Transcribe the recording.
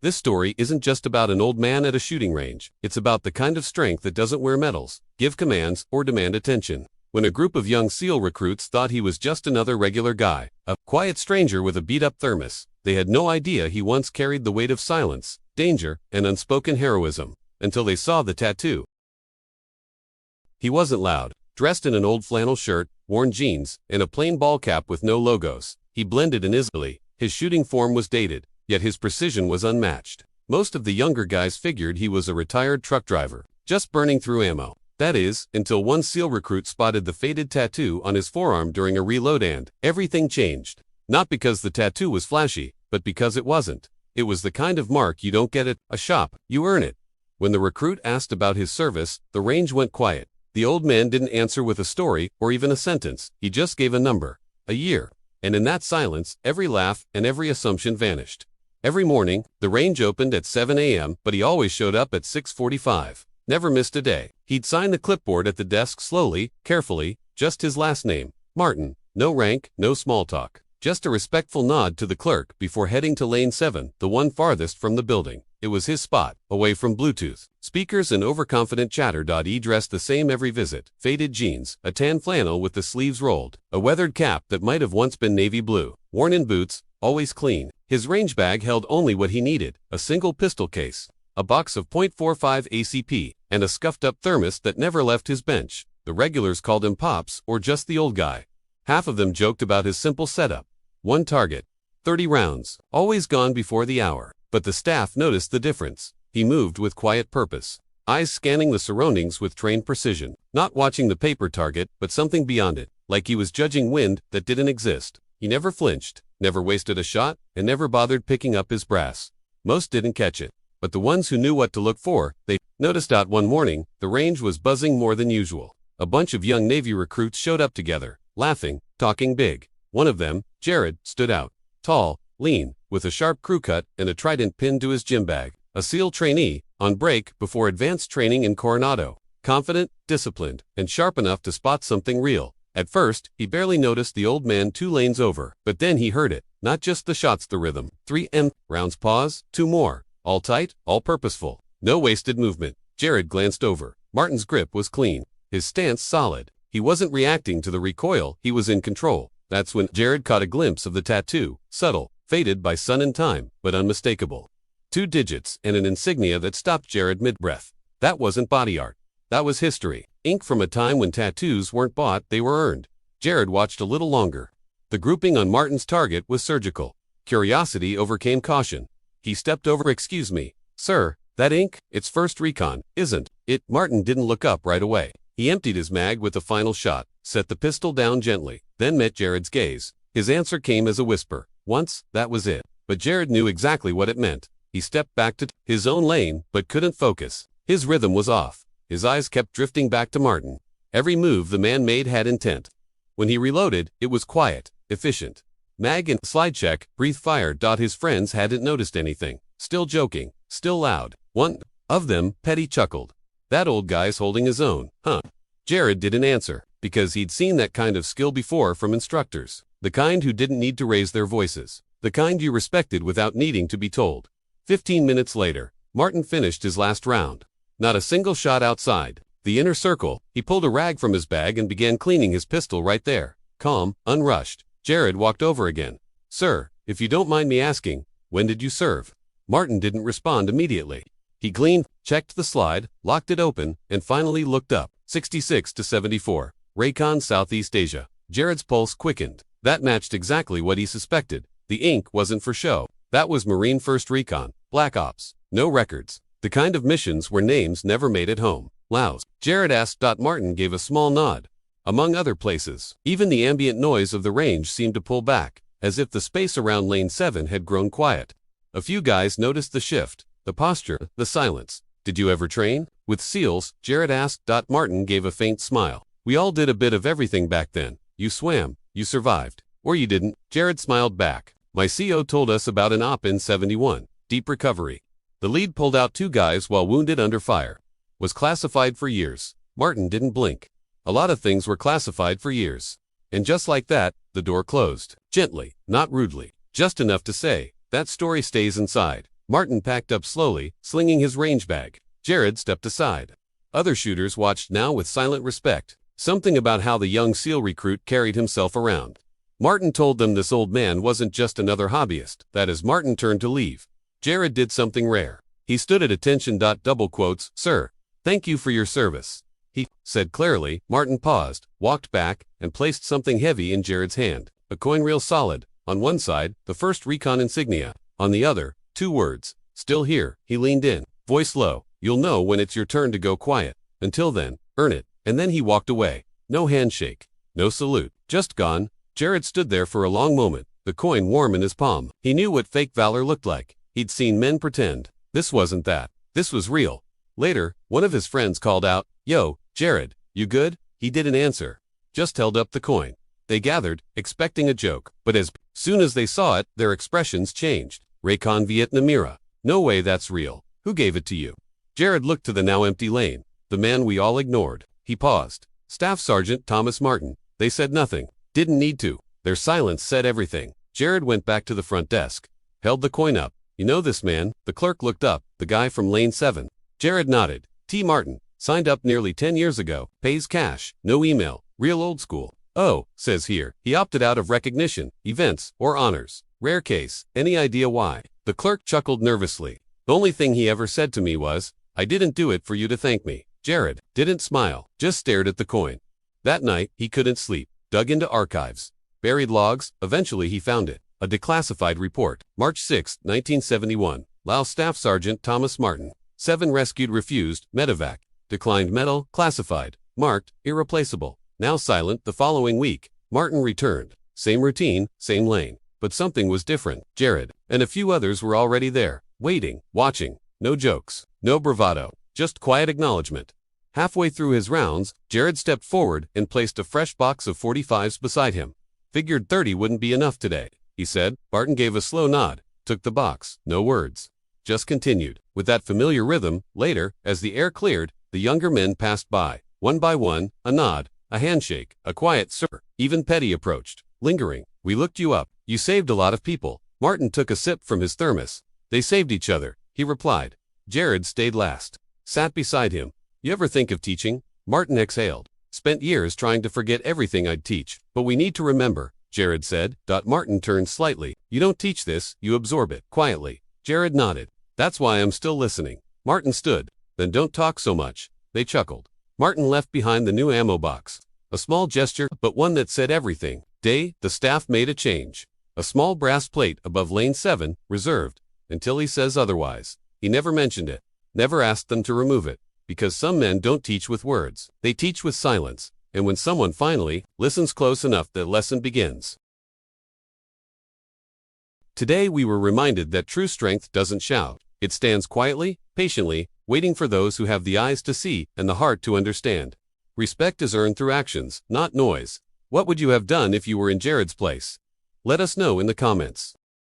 This story isn't just about an old man at a shooting range. It's about the kind of strength that doesn't wear medals, give commands, or demand attention. When a group of young SEAL recruits thought he was just another regular guy, a quiet stranger with a beat-up thermos, they had no idea he once carried the weight of silence, danger, and unspoken heroism, until they saw the tattoo. He wasn't loud. Dressed in an old flannel shirt, worn jeans, and a plain ball cap with no logos, he blended in easily. His shooting form was dated, yet his precision was unmatched. Most of the younger guys figured he was a retired truck driver, just burning through ammo. That is, until one SEAL recruit spotted the faded tattoo on his forearm during a reload, and everything changed. Not because the tattoo was flashy, but because it wasn't. It was the kind of mark you don't get at a shop, you earn it. When the recruit asked about his service, the range went quiet. The old man didn't answer with a story or even a sentence. He just gave a number, a year. And in that silence, every laugh and every assumption vanished. Every morning, the range opened at 7 a.m., but he always showed up at 6:45. Never missed a day. He'd sign the clipboard at the desk slowly, carefully, just his last name, Martin. No rank, no small talk. Just a respectful nod to the clerk before heading to lane 7, the one farthest from the building. It was his spot, away from Bluetooth speakers and overconfident chatter. He dressed the same every visit: faded jeans, a tan flannel with the sleeves rolled, a weathered cap that might have once been navy blue, worn-in boots, always clean. His range bag held only what he needed: a single pistol case, a box of .45 ACP, and a scuffed-up thermos that never left his bench. The regulars called him Pops or just the old guy. Half of them joked about his simple setup: one target, 30 rounds, always gone before the hour. But the staff noticed the difference. He moved with quiet purpose, eyes scanning the surroundings with trained precision, not watching the paper target, but something beyond it, like he was judging wind that didn't exist. He never flinched, never wasted a shot, and never bothered picking up his brass. Most didn't catch it, but the ones who knew what to look for, they noticed. One morning, the range was buzzing more than usual. A bunch of young Navy recruits showed up together, laughing, talking big. One of them, Jared, stood out. Tall, lean, with a sharp crew cut and a trident pinned to his gym bag. A SEAL trainee, on break before advanced training in Coronado. Confident, disciplined, and sharp enough to spot something real. At first, he barely noticed the old man 2 lanes over, but then he heard it. Not just the shots, the rhythm. 3 rounds, pause, 2 more. All tight, all purposeful. No wasted movement. Jared glanced over. Martin's grip was clean, his stance solid. He wasn't reacting to the recoil, he was in control. That's when Jared caught a glimpse of the tattoo, subtle, faded by sun and time, but unmistakable. 2 digits and an insignia that stopped Jared mid-breath. That wasn't body art. That was history. Ink from a time when tattoos weren't bought, they were earned. Jared watched a little longer. The grouping on Martin's target was surgical. Curiosity overcame caution. He stepped over. Excuse me, sir, that ink? It's first recon, isn't it? Martin didn't look up right away. He emptied his mag with the final shot, set the pistol down gently, then met Jared's gaze. His answer came as a whisper. Once, that was it. But Jared knew exactly what it meant. He stepped back to his own lane, but couldn't focus. His rhythm was off. His eyes kept drifting back to Martin. Every move the man made had intent. When he reloaded, it was quiet, efficient. Mag and slide check, breathe fire. His friends hadn't noticed anything. Still joking, still loud. One of them, Petty, chuckled. That old guy's holding his own, huh? Jared didn't answer, because he'd seen that kind of skill before from instructors. The kind who didn't need to raise their voices. The kind you respected without needing to be told. 15 minutes later, Martin finished his last round. Not a single shot outside the inner circle. He pulled a rag from his bag and began cleaning his pistol right there. Calm, unrushed. Jared walked over again. Sir, if you don't mind me asking, when did you serve? Martin didn't respond immediately. He gleaned, checked the slide, locked it open, and finally looked up. 66 to 74. Raycon, Southeast Asia. Jared's pulse quickened. That matched exactly what he suspected. The ink wasn't for show. That was Marine First Recon, Black Ops. No records. The kind of missions where names never made it home. Laos. Jared asked. Martin gave a small nod. Among other places. Even the ambient noise of the range seemed to pull back, as if the space around lane 7 had grown quiet. A few guys noticed the shift, the posture, the silence. Did you ever train? With SEALs? Jared asked. Martin gave a faint smile. We all did a bit of everything back then. You swam, you survived. Or you didn't. Jared smiled back. My CO told us about an op in 71. Deep recovery. The lead pulled out 2 guys while wounded under fire. Was classified for years. Martin didn't blink. A lot of things were classified for years. And just like that, the door closed. Gently, not rudely. Just enough to say, that story stays inside. Martin packed up slowly, slinging his range bag. Jared stepped aside. Other shooters watched now with silent respect. Something about how the young SEAL recruit carried himself around. Martin told them this old man wasn't just another hobbyist. That as Martin turned to leave, Jared did something rare. He stood at attention. Double quotes, "Sir, thank you for your service," he said clearly. Martin paused, walked back, and placed something heavy in Jared's hand. A coin real solid. On one side, the 1st Recon insignia. On the other, 2 words, "Still here." He leaned in, voice low. "You'll know when it's your turn to go quiet. Until then, earn it." And then he walked away. No handshake. No salute. Just gone. Jared stood there for a long moment, the coin warm in his palm. He knew what fake valor looked like. He'd seen men pretend. This wasn't that. This was real. Later, one of his friends called out, "Yo, Jared, you good?" He didn't answer. Just held up the coin. They gathered, expecting a joke, but as soon as they saw it, their expressions changed. "Recon Vietnamera. No way that's real. Who gave it to you?" Jared looked to the now empty lane. The man we all ignored. He paused. Staff Sergeant Thomas Martin. They said nothing. Didn't need to. Their silence said everything. Jared went back to the front desk. Held the coin up. "You know this man?" The clerk looked up. "The guy from Lane 7. Jared nodded. "T. Martin. Signed up nearly 10 years ago. Pays cash. No email. Real old school. Oh, says here, he opted out of recognition, events, or honors. Rare case. Any idea why?" The clerk chuckled nervously. "The only thing he ever said to me was, 'I didn't do it for you to thank me.'" Jared didn't smile, just stared at the coin. That night, he couldn't sleep. Dug into archives. Buried logs. Eventually he found it. A declassified report. March 6, 1971. Laos Staff Sergeant Thomas Martin. 7 rescued refused, medevac. Declined medal, classified. Marked, irreplaceable. Now silent. The following week, Martin returned. Same routine, same lane. But something was different. Jared and a few others were already there, waiting, watching. No jokes, no bravado, just quiet acknowledgement. Halfway through his rounds, Jared stepped forward and placed a fresh box of 45s beside him. "Figured 30 wouldn't be enough today," he said. Martin gave a slow nod, took the box. No words. Just continued. With that familiar rhythm. Later, as the air cleared, the younger men passed by. One by one, a nod, a handshake, a quiet "sir." Even Petty approached, lingering. "We looked you up. You saved a lot of people." Martin took a sip from his thermos. "They saved each other," he replied. Jared stayed last. Sat beside him. "You ever think of teaching?" Martin exhaled. "Spent years trying to forget everything I'd teach. But we need to remember," Jared said. Martin turned slightly. "You don't teach this, you absorb it." Quietly. Jared nodded. "That's why I'm still listening." Martin stood. "Then don't talk so much." They chuckled. Martin left behind the new ammo box. A small gesture, but one that said everything. The staff made a change. A small brass plate above Lane 7, reserved. Until he says otherwise. He never mentioned it. Never asked them to remove it. Because some men don't teach with words. They teach with silence. And when someone finally listens close enough, the lesson begins. Today we were reminded that true strength doesn't shout. It stands quietly, patiently, waiting for those who have the eyes to see and the heart to understand. Respect is earned through actions, not noise. What would you have done if you were in Jared's place? Let us know in the comments.